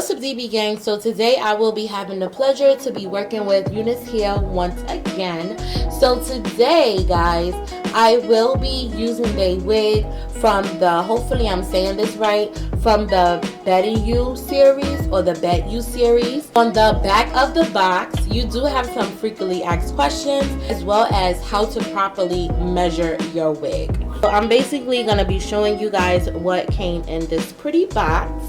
What's up, DB gang? So today I will be having the pleasure to be working with Unice here once again. So today, guys, I will be using the wig from the, hopefully I'm saying this right, from the BETTYOU series or the BETTYOU series. On the back of the box, you do have some frequently asked questions as well as how to properly measure your wig. So I'm basically going to be showing you guys what came in this pretty box.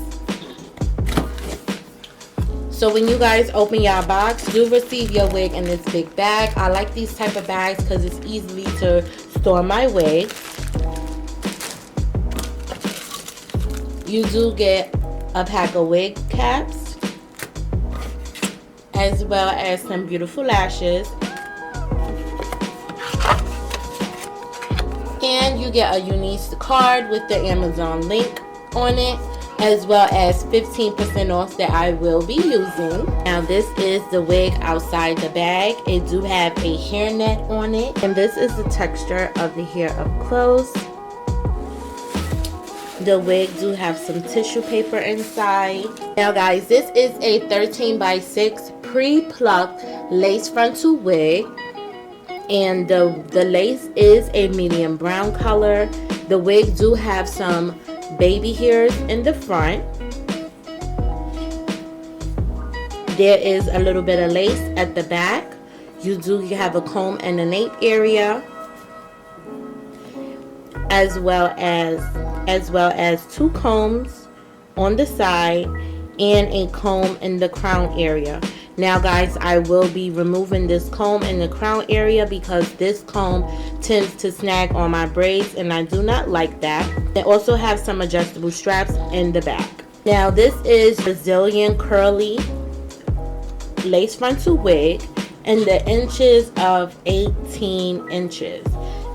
So when you guys open your box, you receive your wig in this big bag. I like these type of bags because it's easily to store my wig. You do get a pack of wig caps, as well as some beautiful lashes. And you get a Unice card with the Amazon link on it, as well as 15% off that I will be using. Now this is the wig outside the bag. It do have a hairnet on it, and this is the texture of the hair up close. The wig do have some tissue paper inside. Now guys, this is a 13x6 pre-plucked lace frontal wig, and the lace is a medium brown color. The wig do have some baby hairs in the front. There is a little bit of lace at the back. You do have a comb and a nape area, as well as two combs on the side and a comb in the crown area. Now guys, I will be removing this comb in the crown area because this comb tends to snag on my braids and I do not like that. They also have some adjustable straps in the back. Now this is Brazilian curly lace frontal wig in the inches of 18 inches.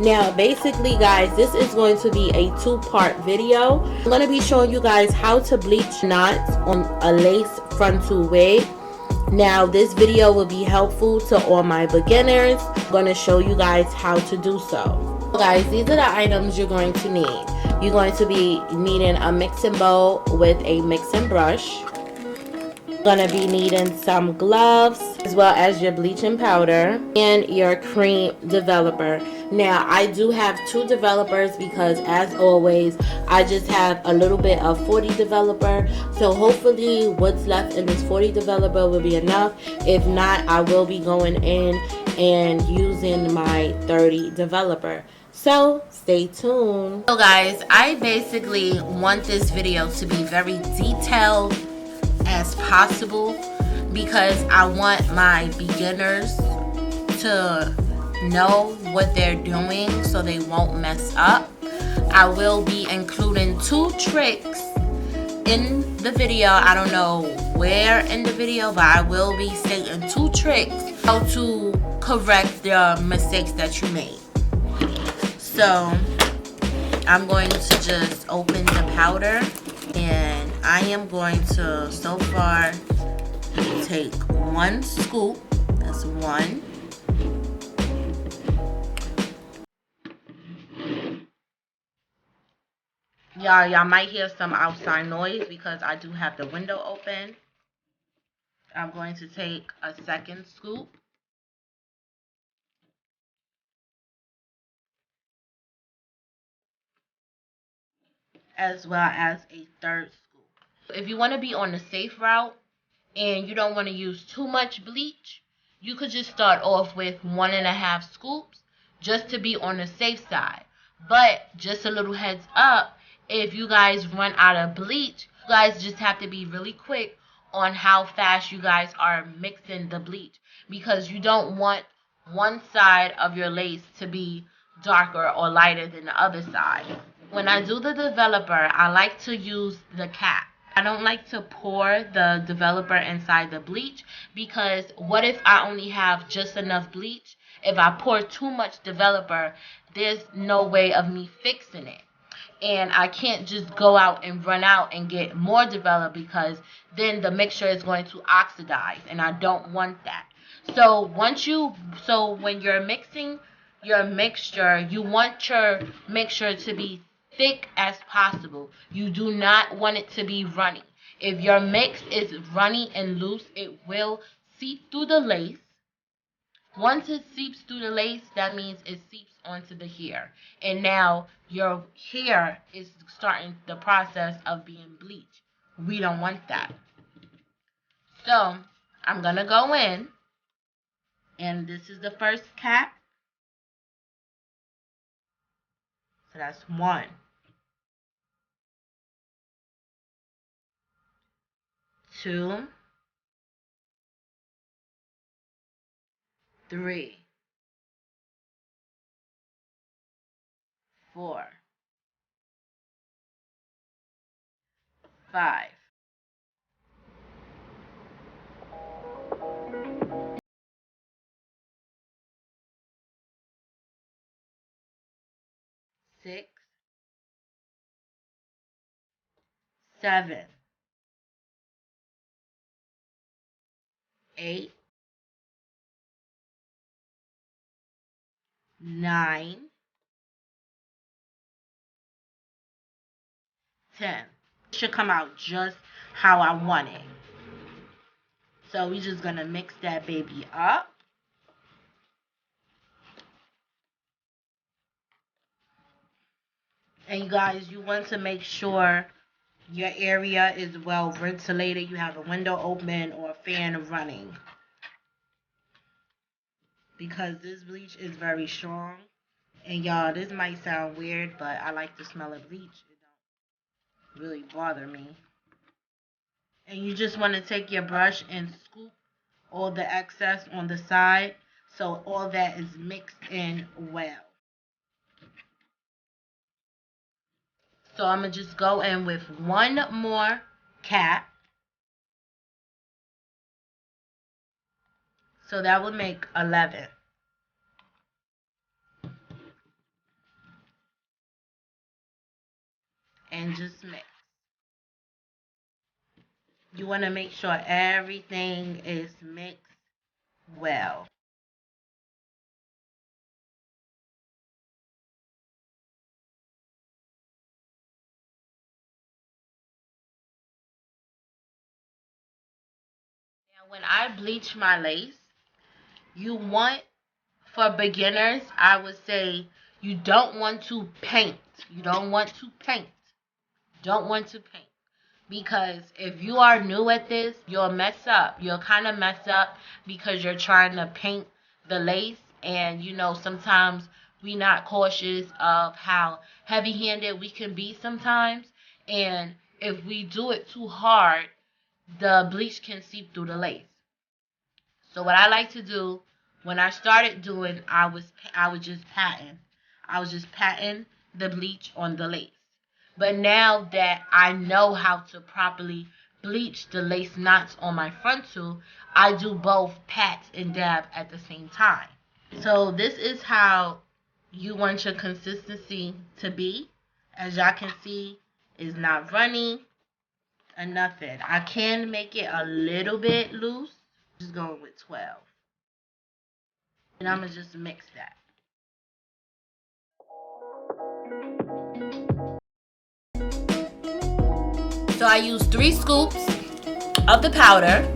Now basically guys, this is going to be a two-part video. I'm going to be showing you guys how to bleach knots on a lace frontal wig. Now this video will be helpful to all my beginners. I'm going to show you guys how to do so. Guys, these are the items you're going to need. You're going to be needing a mixing bowl with a mixing brush. You're going to be needing some gloves, as well as your bleaching powder and your cream developer. Now I do have two developers because, as always, I just have a little bit of 40 developer. So hopefully what's left in this 40 developer will be enough. If not, I will be going in and using my 30 developer. So stay tuned. So guys, I basically want this video to be very detailed as possible because I want my beginners to know what they're doing so they won't mess up. I will be including two tricks in the video. I don't know where in the video, but I will be stating two tricks how to correct the mistakes that you made. So I'm going to just open the powder, and I am going to so far take one scoop. That's one. Y'all might hear some outside noise because I do have the window open. I'm going to take a second scoop. As well as a third scoop. If you want to be on the safe route and you don't want to use too much bleach, you could just start off with 1.5 scoops just to be on the safe side. But just a little heads up, if you guys run out of bleach, you guys just have to be really quick on how fast you guys are mixing the bleach, because you don't want one side of your lace to be darker or lighter than the other side. When I do the developer, I like to use the cap. I don't like to pour the developer inside the bleach, because what if I only have just enough bleach? If I pour too much developer, there's no way of me fixing it. And I can't just go out and run out and get more develop, because then the mixture is going to oxidize, and I don't want that. So when you're mixing your mixture, you want your mixture to be thick as possible. You do not want it to be runny. If your mix is runny and loose, it will seep through the lace. Once it seeps through the lace, that means it seeps onto the hair. And now your hair is starting the process of being bleached. We don't want that. So I'm going to go in, and this is the first cap. So that's 1, 2, 3, 4, 5, 6, 7, 8, 9, 10. It should come out just how I want it. So we're just going to mix that baby up. And you guys, you want to make sure your area is well ventilated. You have a window open or a fan running. Because this bleach is very strong. And y'all, this might sound weird, but I like the smell of bleach. It don't really bother me. And you just want to take your brush and scoop all the excess on the side so all that is mixed in well. So I'm going to just go in with one more cap. So that would make 11. And just mix. You want to make sure everything is mixed well. Now, when I bleach my lace, you want, for beginners, I would say you don't want to paint. You don't want to paint. Don't want to paint. Because if you are new at this, you'll mess up. You'll kind of mess up because you're trying to paint the lace. And, you know, sometimes we not cautious of how heavy-handed we can be sometimes. And if we do it too hard, the bleach can seep through the lace. So what I like to do, when I started doing, I was just patting. I was just patting the bleach on the lace. But now that I know how to properly bleach the lace knots on my frontal, I do both pat and dab at the same time. So this is how you want your consistency to be. As y'all can see, it's not runny or nothing. I can make it a little bit loose. Just going with 12. And I'm going to just mix that. So I use 3 scoops of the powder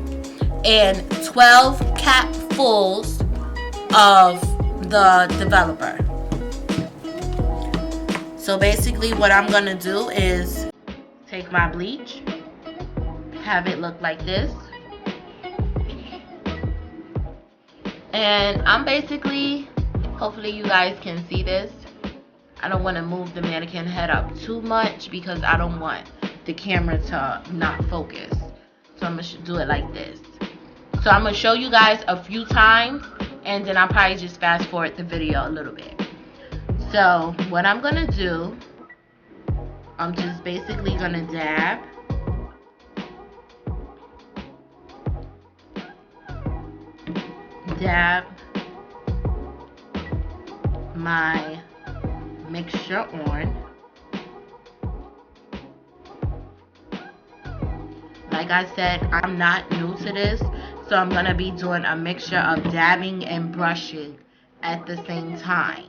and 12 capfuls of the developer. So basically what I'm going to do is take my bleach, have it look like this. And I'm basically, hopefully you guys can see this. I don't want to move the mannequin head up too much because I don't want the camera to not focus. So I'm going to do it like this. So I'm going to show you guys a few times and then I'll probably just fast forward the video a little bit. So what I'm going to do, I'm just basically going to dab. Dab my mixture on. Like I said, I'm not new to this, so I'm going to be doing a mixture of dabbing and brushing at the same time.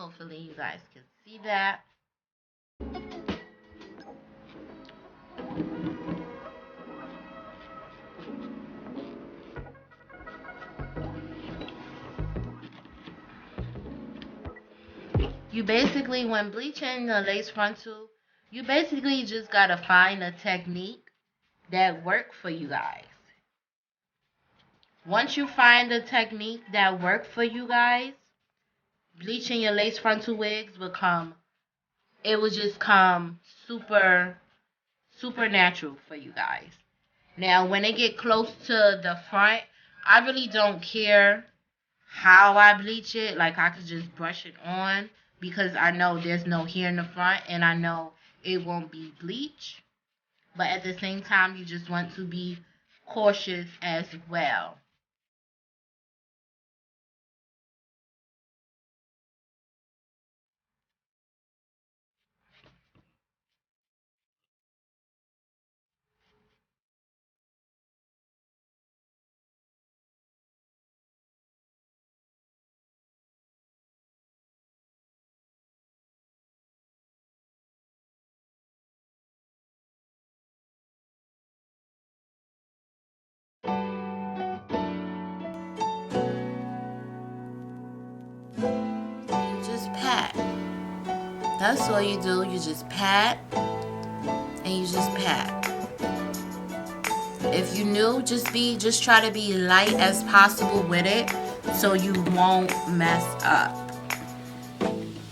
Hopefully you guys can see that. You basically, when bleaching the lace frontal, you basically just gotta find a technique that works for you guys. Once you find a technique that works for you guys, bleaching your lace frontal wigs will just come super natural for you guys. Now, when they get close to the front, I really don't care how I bleach it. Like, I could just brush it on because I know there's no hair in the front and I know it won't be bleach. But at the same time, you just want to be cautious as well. You just pat. That's all you do. You just pat and you just pat. If you're new, just try to be light as possible with it so you won't mess up.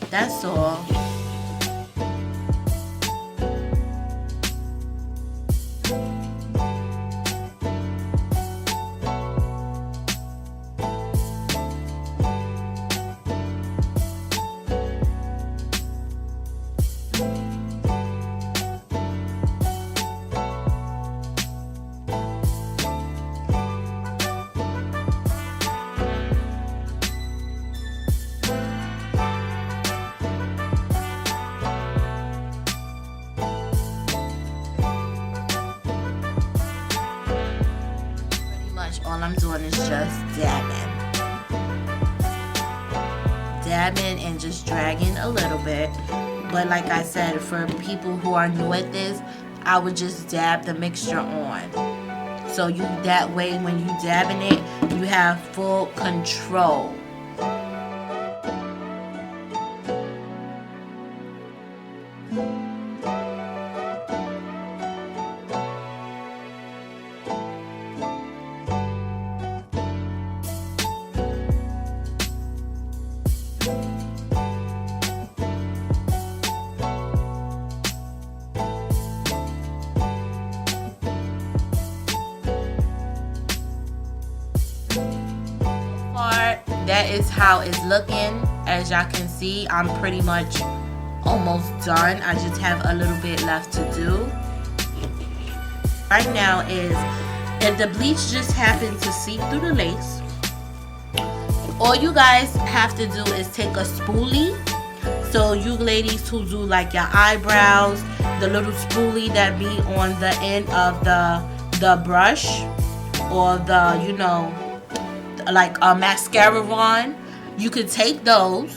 That's all. All I'm doing is just dabbing and just dragging a little bit. But like I said, for people who are new at this, I would just dab the mixture on. So that way when you dabbing it, you have full control. That is how it's looking. As y'all can see, I'm pretty much almost done. I just have a little bit left to do. Right now is, if the bleach just happened to seep through the lace, all you guys have to do is take a spoolie. So you ladies who do like your eyebrows, the little spoolie that be on the end of the brush, or the, you know, like a mascara wand, you could take those.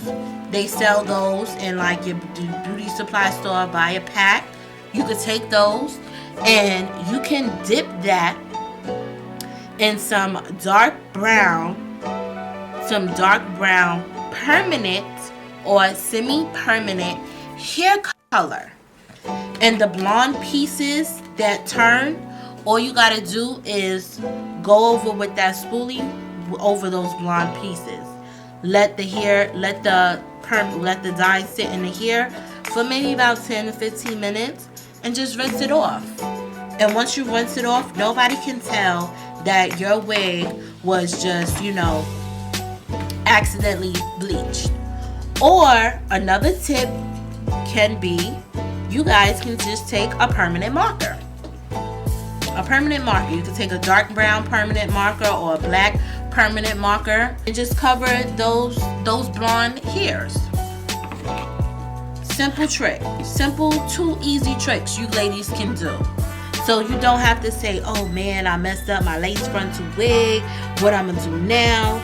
They sell those in like your beauty supply store, buy a pack. You could take those and you can dip that in some dark brown permanent or semi-permanent hair color. And the blonde pieces that turn, all you gotta do is go over with that spoolie over those blonde pieces. Let the dye sit in the hair for maybe about 10 to 15 minutes and just rinse it off. And once you rinse it off, nobody can tell that your wig was just, you know, accidentally bleached. Or another tip can be, you guys can just take a permanent marker. You can take a dark brown permanent marker or a black permanent marker and just cover those blonde hairs. Simple trick. Simple, 2 easy tricks you ladies can do. So you don't have to say, oh man, I messed up my lace frontal wig. What I'm gonna do now?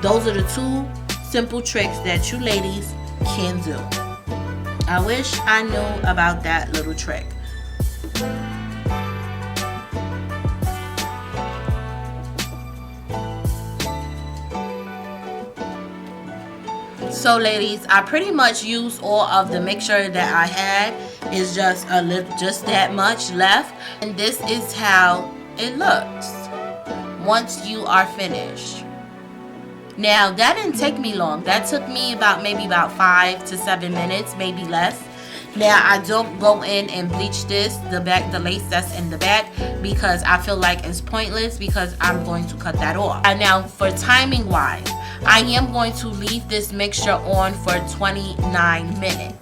Those are the 2 simple tricks that you ladies can do. I wish I knew about that little trick. So ladies, I pretty much used all of the mixture that I had. It's just a little, just that much left, and this is how it looks once you are finished. Now that didn't take me long. That took me maybe about 5 to 7 minutes, maybe less. Now I don't go in and bleach this, the lace that's in the back, because I feel like it's pointless because I'm going to cut that off. And now for timing wise, I am going to leave this mixture on for 29 minutes.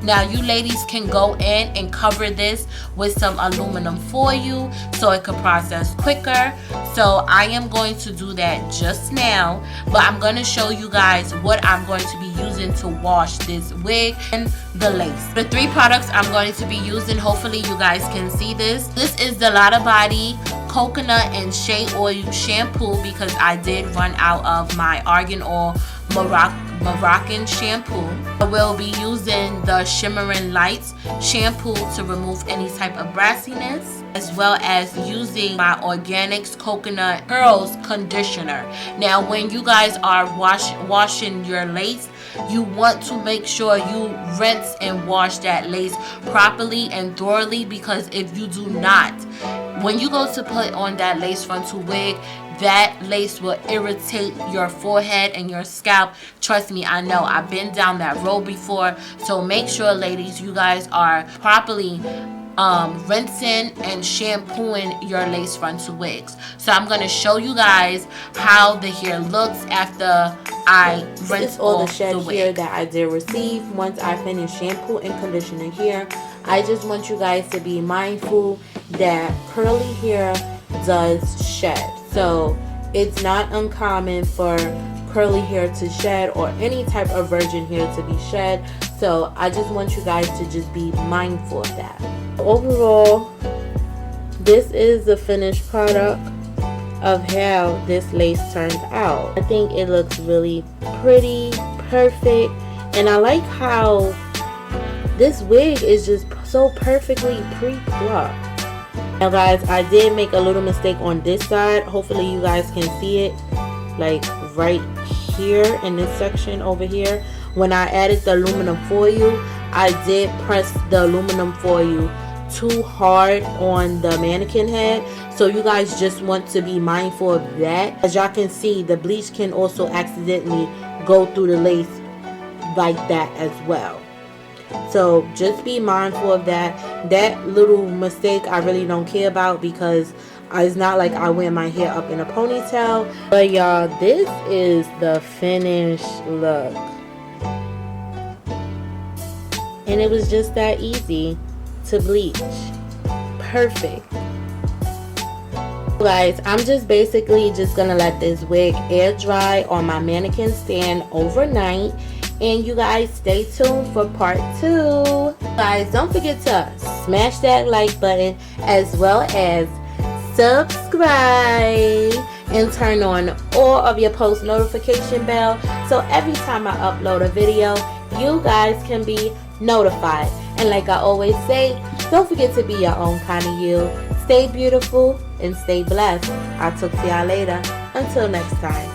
Now you ladies can go in and cover this with some aluminum foil so it could process quicker. So I am going to do that just now, but I'm going to show you guys what I'm going to be using to wash this wig and the lace. The 3 products I'm going to be using, hopefully you guys can see this. This is the Lotta Body coconut and shea oil shampoo because I did run out of my argan oil Moroccan shampoo. I will be using the Shimmering Lights shampoo to remove any type of brassiness, as well as using my Organics Coconut Curls conditioner. Now when you guys are washing your lace, you want to make sure you rinse and wash that lace properly and thoroughly, because if you do not, when you go to put on that lace frontal wig, that lace will irritate your forehead and your scalp. Trust me, I know. I've been down that road before. So make sure, ladies, you guys are properly rinsing and shampooing your lace frontal wigs. So I'm going to show you guys how the hair looks after I rinse all off the shed the hair wig. that I did receive once I finish shampoo and conditioning hair. I just want you guys to be mindful that curly hair does shed. So it's not uncommon for curly hair to shed or any type of virgin hair to be shed. So I just want you guys to just be mindful of that. Overall, this is the finished product of how this lace turns out. I think it looks really pretty, perfect, and I like how this wig is just so perfectly pre-plucked. Now guys, I did make a little mistake on this side. Hopefully you guys can see it, like right here in this section over here. When I added the aluminum foil, I did press the aluminum foil too hard on the mannequin head. So you guys just want to be mindful of that. As y'all can see, the bleach can also accidentally go through the lace like that as well. So just be mindful of that. That little mistake I really don't care about, because it's not like I wear my hair up in a ponytail. But y'all, this is the finished look, and it was just that easy to bleach. Perfect. Guys, I'm just basically just gonna let this wig air dry on my mannequin stand overnight. And you guys stay tuned for part 2. Guys, don't forget to smash that like button, as well as subscribe and turn on all of your post notification bell, so every time I upload a video, you guys can be notified. And like I always say, don't forget to be your own kind of you. Stay beautiful and stay blessed. I'll talk to y'all later. Until next time.